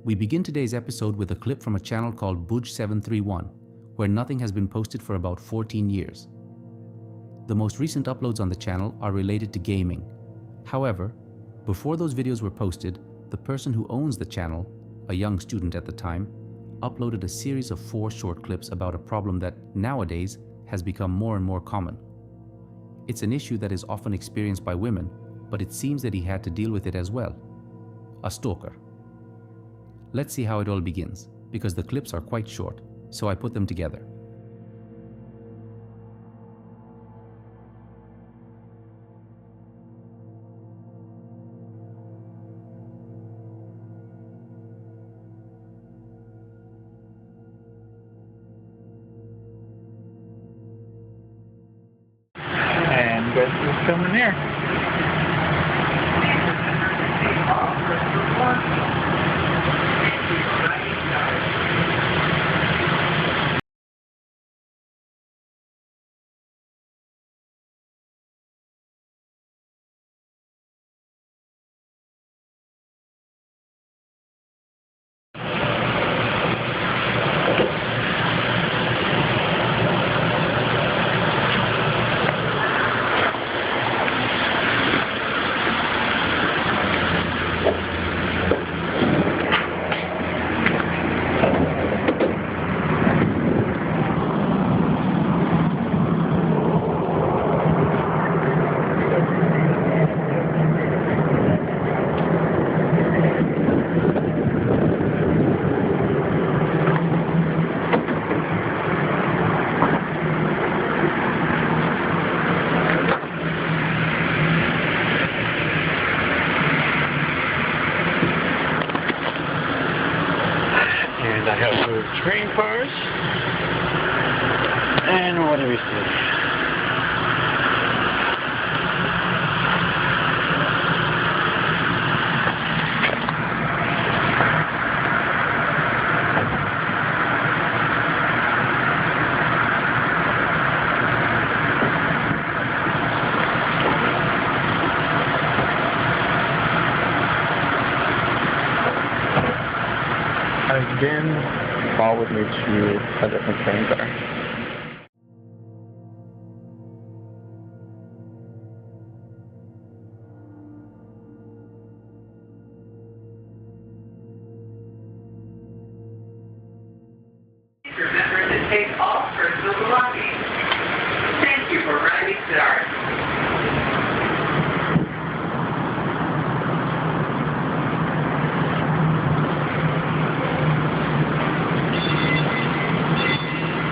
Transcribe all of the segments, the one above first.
We begin today's episode with a clip from a channel called Buj731, where nothing has been posted for about 14 years. The most recent uploads on the channel are related to gaming. However, before those videos were posted, the person who owns the channel, a young student at the time, uploaded a series of 4 short clips about a problem that, nowadays, has become more and more common. It's an issue that is often experienced by women, but it seems that he had to deal with it as well. A stalker. Let's see how it all begins, because the clips are quite short, so I put them together. And guess who's coming here? And I have the train cars. And what do we see? Again, followed me to a different train car. Remember to take all personal belongings. Thank you for riding Star.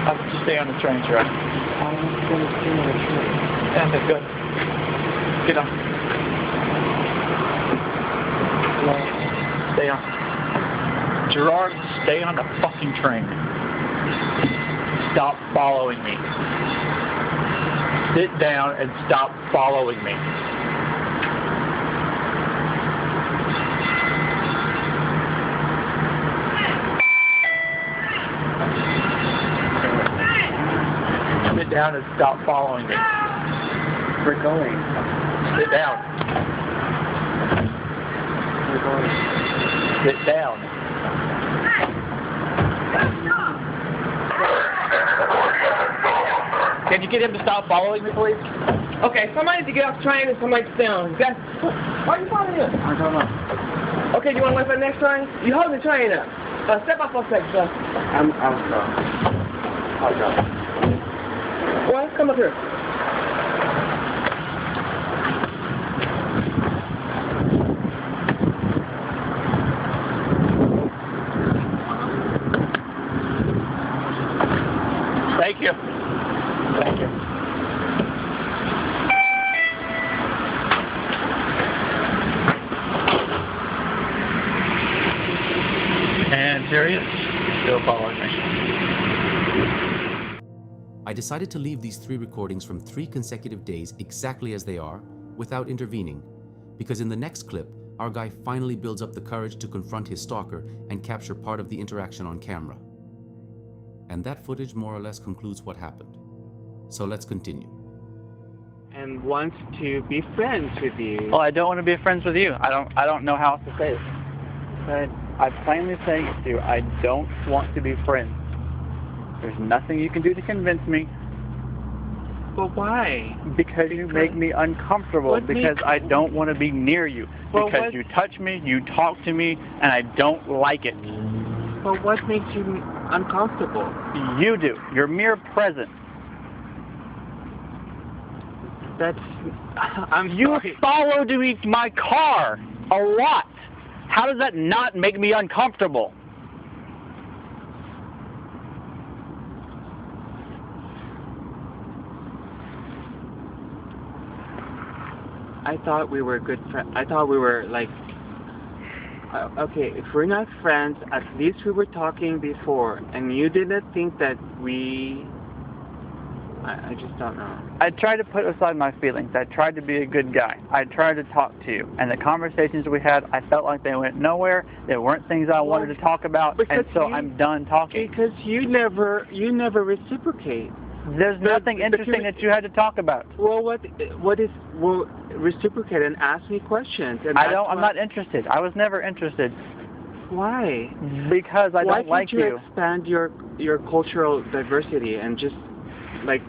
How about you stay on the train track? I'm going to stay on the train. Yeah, that's good. Get on. Stay on. Gerard, stay on the fucking train. Stop following me. Sit down and stop following me. Sit down and stop following me. We're going. Sit down. We're going. Sit down. Can you get him to stop following me, please? Okay, somebody needs to get off the train and somebody to stay on. Why are you following him? I don't know. Okay, do you want to wait for the next train? You holding the train up. Step up for a second, sir. I'll go. I'll go. Boy, come up here. Thank you. Thank you. And here he is, still following me. I decided to leave these 3 recordings from 3 consecutive days exactly as they are, without intervening, because in the next clip, our guy finally builds up the courage to confront his stalker and capture part of the interaction on camera. And that footage more or less concludes what happened. So let's continue. And wants to be friends with you. Well, I don't want to be friends with you. I don't know how else to say it. But I'm plainly saying it to you. I don't want to be friends. There's nothing you can do to convince me. But why? Because you make me uncomfortable. Because I don't want to be near you. Well, because what- you touch me, you talk to me, and I don't like it. But what makes you uncomfortable? You do. Your mere presence. That's... I'm You sorry. followed me my car a lot. How does that not make me uncomfortable? I thought we were good friends. I thought we were like... okay, if we're not friends, at least we were talking before. And you didn't think that we... I just don't know. I tried to put aside my feelings. I tried to be a good guy. I tried to talk to you. And the conversations we had, I felt like they went nowhere. There weren't things I wanted to talk about. And so I'm done talking. Because you never reciprocate. There's nothing interesting that you had to talk about. Well, well, reciprocate and ask me questions. And I'm not interested. I was never interested. Why? Because I don't like you. Why can't you expand your cultural diversity and just, like...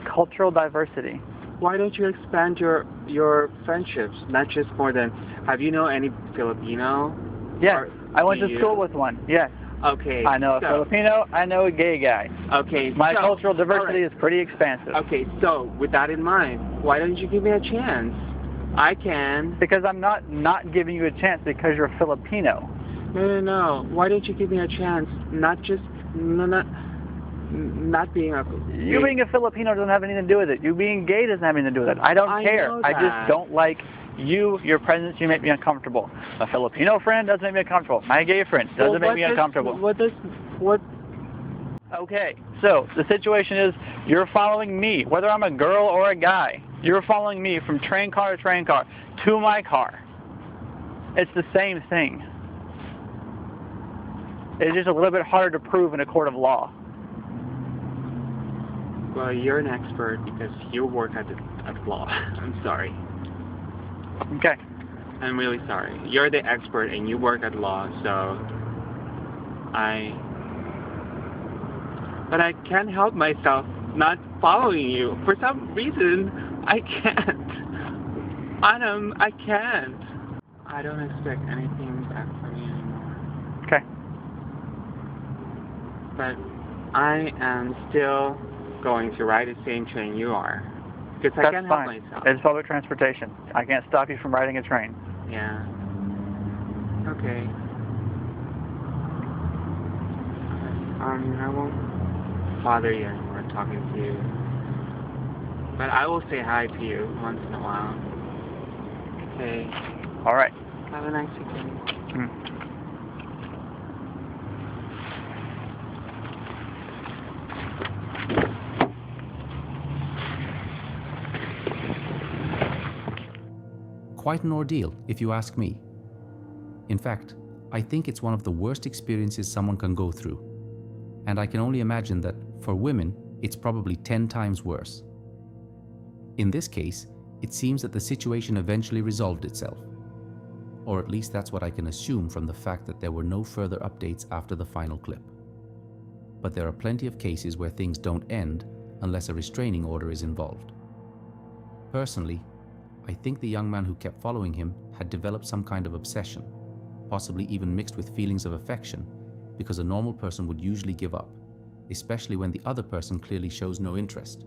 Cultural diversity. Why don't you expand your friendships? Not just more than, have you know any Filipino? Yes, I went to school with one. Yes. Okay. I know a Filipino. I know a gay guy. Okay. My cultural diversity is pretty expansive. Okay, so with that in mind, why don't you give me a chance? I can. Because I'm not giving you a chance because you're Filipino. No. Why don't you give me a chance? Not just not being a... You being a Filipino doesn't have anything to do with it. You being gay doesn't have anything to do with it. I don't care. Know I that. just don't like your presence. You make me uncomfortable. A Filipino friend doesn't make me uncomfortable. My gay friend doesn't make me uncomfortable. Okay, so the situation is you're following me, whether I'm a girl or a guy. You're following me from train car to my car. It's the same thing. It's just a little bit harder to prove in a court of law. Well, you're an expert because you work at law. I'm sorry. Okay. I'm really sorry. You're the expert and you work at law, so But I can't help myself not following you. For some reason, I can't. Adam, I can't. I don't expect anything back from you anymore. Okay. But I am still going to ride the same train you are. Because I can't help myself. It's public transportation. I can't stop you from riding a train. Yeah. Okay. I won't bother you anymore talking to you. But I will say hi to you once in a while. Okay. All right. Have a nice weekend. Quite an ordeal, if you ask me. In fact, I think it's one of the worst experiences someone can go through. And I can only imagine that, for women, it's probably 10 times worse. In this case, it seems that the situation eventually resolved itself. Or at least that's what I can assume from the fact that there were no further updates after the final clip. But there are plenty of cases where things don't end unless a restraining order is involved. Personally, I think the young man who kept following him had developed some kind of obsession, possibly even mixed with feelings of affection, because a normal person would usually give up, especially when the other person clearly shows no interest.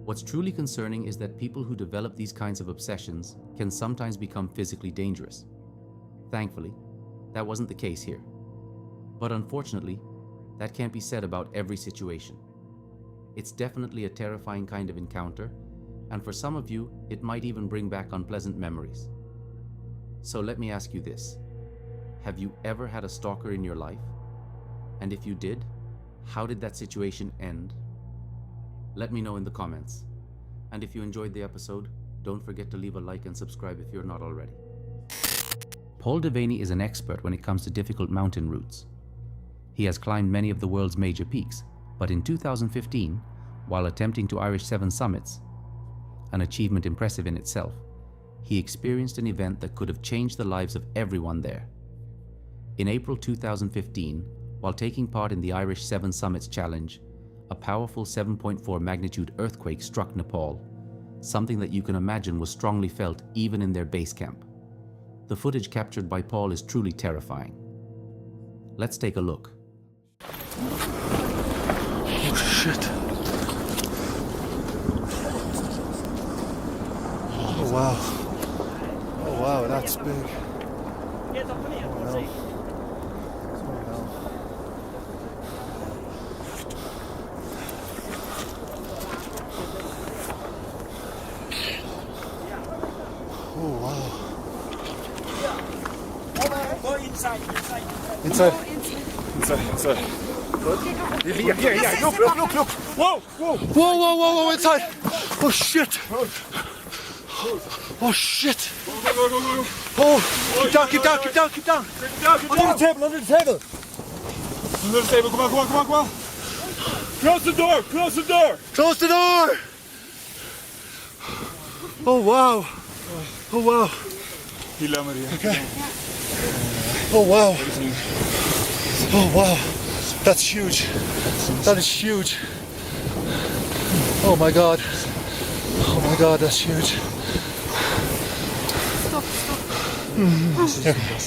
What's truly concerning is that people who develop these kinds of obsessions can sometimes become physically dangerous. Thankfully, that wasn't the case here. But unfortunately, that can't be said about every situation. It's definitely a terrifying kind of encounter, and for some of you, it might even bring back unpleasant memories. So let me ask you this. Have you ever had a stalker in your life? And if you did, how did that situation end? Let me know in the comments. And if you enjoyed the episode, don't forget to leave a like and subscribe if you're not already. Paul Devaney is an expert when it comes to difficult mountain routes. He has climbed many of the world's major peaks, but in 2015, while attempting to Irish 7 summits, an achievement impressive in itself, he experienced an event that could have changed the lives of everyone there. In April 2015, while taking part in the Irish 7 Summits Challenge, a powerful 7.4 magnitude earthquake struck Nepal, something that you can imagine was strongly felt even in their base camp. The footage captured by Paul is truly terrifying. Let's take a look. Oh shit. Oh wow. Oh wow, that's big. Oh no. Oh wow. Go inside. Inside. Yeah. Look. Whoa. Whoa, inside. Oh shit. Oh shit. Oh, keep down. Under the table. Come on. Close the door. Close the door. Oh wow. Okay. Oh wow. That's huge. That is huge. Oh my god, that's huge. Stop.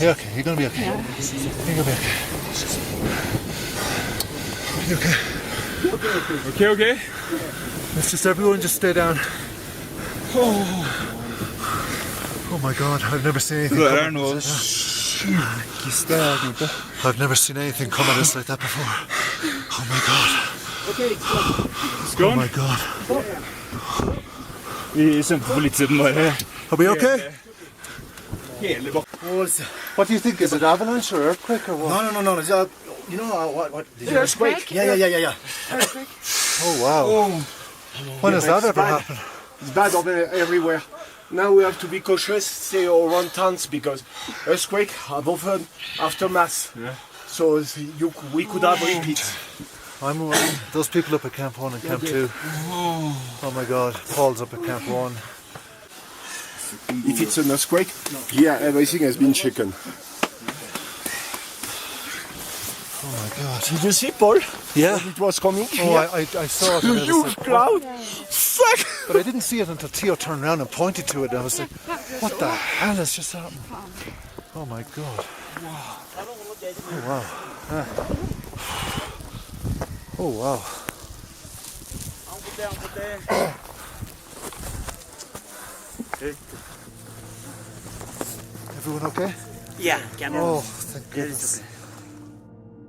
You're okay. You're gonna be okay. You okay? Okay. Let's just everyone just stay down. Oh my god, I've never seen anything come at us like that. I've never seen anything come at us like that before. Oh my god. Okay, it's Oh my god. Are we okay? What do you think? Is it avalanche or earthquake or what? No. You know what? The earthquake? Yeah. Oh wow. When has that ever happened? It's bad everywhere. Now we have to be cautious, stay around towns because earthquake have often aftermath. Yeah. So we could have repeats. I'm those people up at Camp 1 and Camp 2. Oh my god, Paul's up at Camp 1. If it's an earthquake, everything has been shaken. Oh my god. Did you see, Paul? Yeah. When it was coming? Oh, I saw it. A huge cloud. Fuck! But I didn't see it until Theo turned around and pointed to it. And I was like, what the hell has just happened? Oh my god. Oh wow. Oh wow. Everyone okay? Yeah, Oh, thank goodness.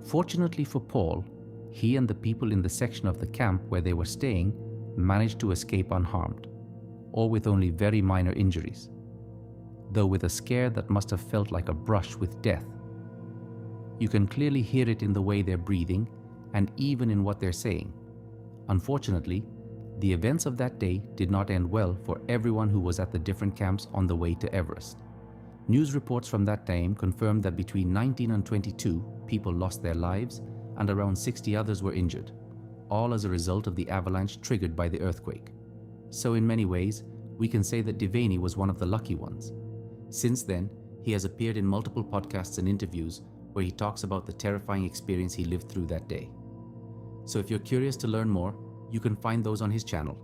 Fortunately for Paul, he and the people in the section of the camp where they were staying managed to escape unharmed, or with only very minor injuries, though with a scare that must have felt like a brush with death. You can clearly hear it in the way they're breathing and even in what they're saying. Unfortunately, the events of that day did not end well for everyone who was at the different camps on the way to Everest. News reports from that time confirmed that between 19 and 22 people lost their lives and around 60 others were injured, all as a result of the avalanche triggered by the earthquake. So in many ways, we can say that Devaney was one of the lucky ones. Since then, he has appeared in multiple podcasts and interviews where he talks about the terrifying experience he lived through that day. So if you're curious to learn more, you can find those on his channel,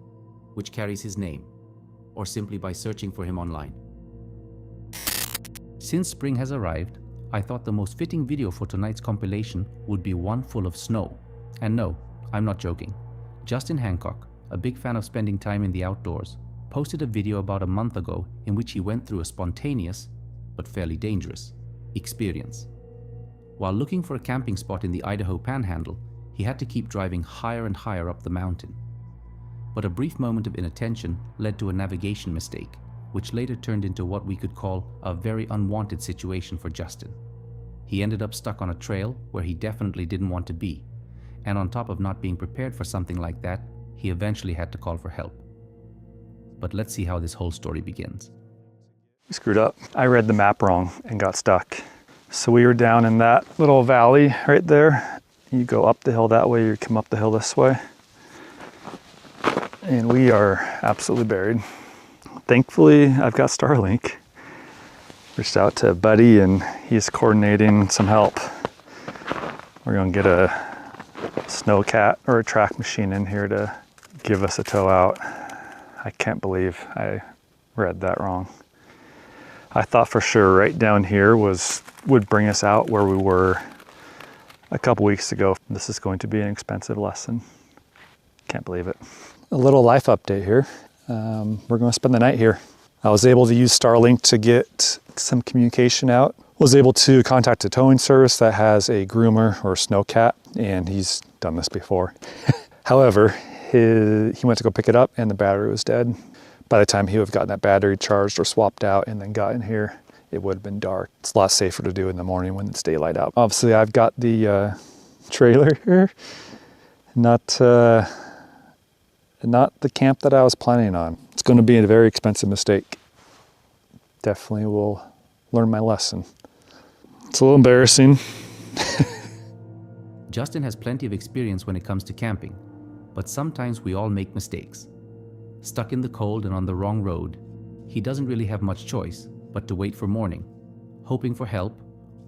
which carries his name, or simply by searching for him online. Since spring has arrived, I thought the most fitting video for tonight's compilation would be one full of snow. And no, I'm not joking. Justin Hancock, a big fan of spending time in the outdoors, posted a video about a month ago in which he went through a spontaneous, but fairly dangerous, experience. While looking for a camping spot in the Idaho Panhandle, he had to keep driving higher and higher up the mountain. But a brief moment of inattention led to a navigation mistake, which later turned into what we could call a very unwanted situation for Justin. He ended up stuck on a trail where he definitely didn't want to be, and on top of not being prepared for something like that, he eventually had to call for help. But let's see how this whole story begins. We screwed up. I read the map wrong and got stuck. So we were down in that little valley right there. You go up the hill that way, you come up the hill this way. And we are absolutely buried. Thankfully, I've got Starlink. Reached out to Buddy and he's coordinating some help. We're gonna get a snowcat or a track machine in here to give us a tow out. I can't believe I read that wrong. I thought for sure right down here would bring us out where we were a couple weeks ago. This is going to be an expensive lesson. Can't believe it. A little life update here. We're going to spend the night here. I was able to use Starlink to get some communication out. Was able to contact a towing service that has a groomer or snowcat, and he's done this before. However, he went to go pick it up and the battery was dead. By the time he would have gotten that battery charged or swapped out and then got in here, it would have been dark. It's a lot safer to do in the morning when it's daylight out. Obviously, I've got the trailer here, not the camp that I was planning on. It's going to be a very expensive mistake. Definitely will learn my lesson. It's a little embarrassing. Justin has plenty of experience when it comes to camping, but sometimes we all make mistakes. Stuck in the cold and on the wrong road, he doesn't really have much choice but to wait for morning, hoping for help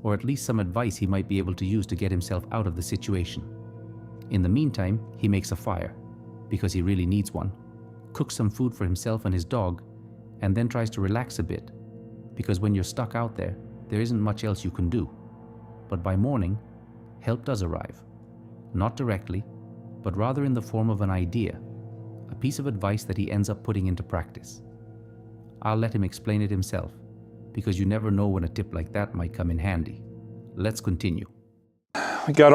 or at least some advice he might be able to use to get himself out of the situation. In the meantime, he makes a fire, because he really needs one, cooks some food for himself and his dog, and then tries to relax a bit, because when you're stuck out there, there isn't much else you can do. But by morning, help does arrive. Not directly, but rather in the form of an idea, a piece of advice that he ends up putting into practice. I'll let him explain it himself, because you never know when a tip like that might come in handy. Let's continue. We got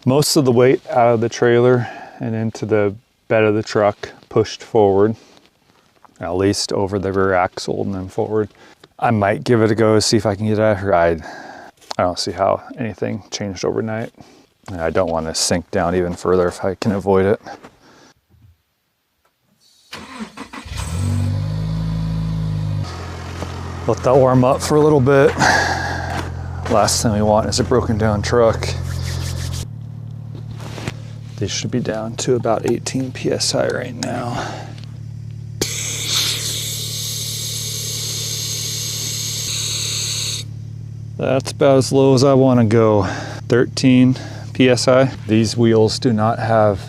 most of the weight out of the trailer and into the bed of the truck, pushed forward, at least over the rear axle and then forward. I might give it a go, see if I can get out of here. I don't see how anything changed overnight. And I don't want to sink down even further if I can avoid it. Let that warm up for a little bit. Last thing we want is a broken down truck. They should be down to about 18 PSI right now. That's about as low as I want to go. 13 PSI. These wheels do not have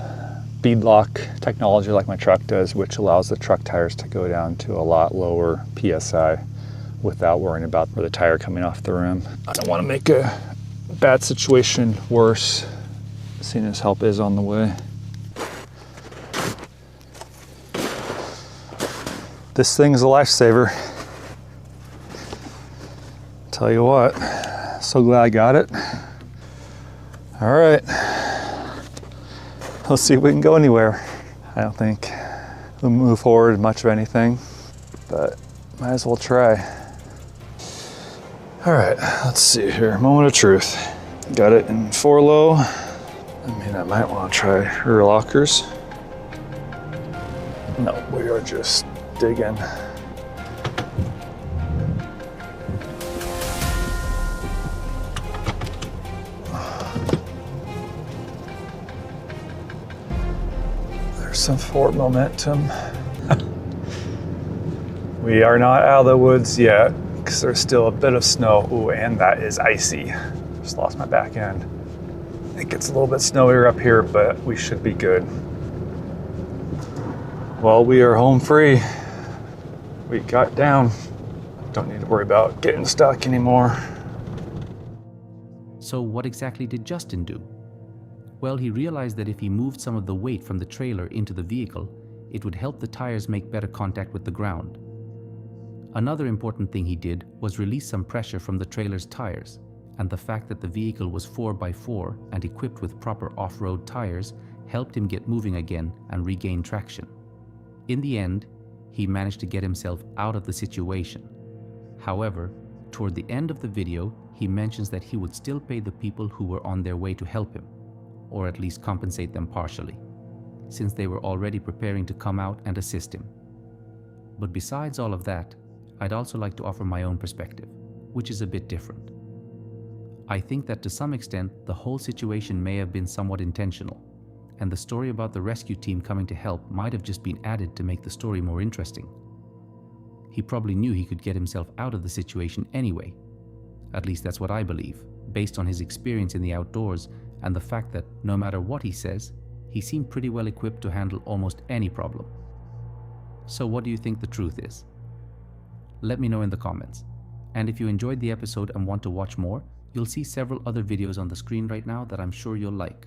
beadlock technology like my truck does, which allows the truck tires to go down to a lot lower PSI without worrying about the tire coming off the rim. I don't want to make a bad situation worse, seeing as help is on the way. This thing's a lifesaver. Tell you what, so glad I got it. All right, let's see if we can go anywhere. I don't think we'll move forward much of anything, but might as well try. All right, let's see here, moment of truth. Got it in 4 low. I mean, I might want to try rear lockers. No, we are just digging. There's some forward momentum. We are not out of the woods yet because there's still a bit of snow. Ooh, and that is icy. Just lost my back end. It gets a little bit snowier up here, but we should be good. Well, we are home free. We got down. Don't need to worry about getting stuck anymore. So what exactly did Justin do? Well, he realized that if he moved some of the weight from the trailer into the vehicle, it would help the tires make better contact with the ground. Another important thing he did was release some pressure from the trailer's tires, and the fact that the vehicle was 4x4 and equipped with proper off-road tires helped him get moving again and regain traction. In the end, he managed to get himself out of the situation. However, toward the end of the video, he mentions that he would still pay the people who were on their way to help him, or at least compensate them partially, since they were already preparing to come out and assist him. But besides all of that, I'd also like to offer my own perspective, which is a bit different. I think that to some extent, the whole situation may have been somewhat intentional, and the story about the rescue team coming to help might have just been added to make the story more interesting. He probably knew he could get himself out of the situation anyway. At least that's what I believe, based on his experience in the outdoors and the fact that no matter what he says, he seemed pretty well equipped to handle almost any problem. So what do you think the truth is? Let me know in the comments. And if you enjoyed the episode and want to watch more, you'll see several other videos on the screen right now that I'm sure you'll like.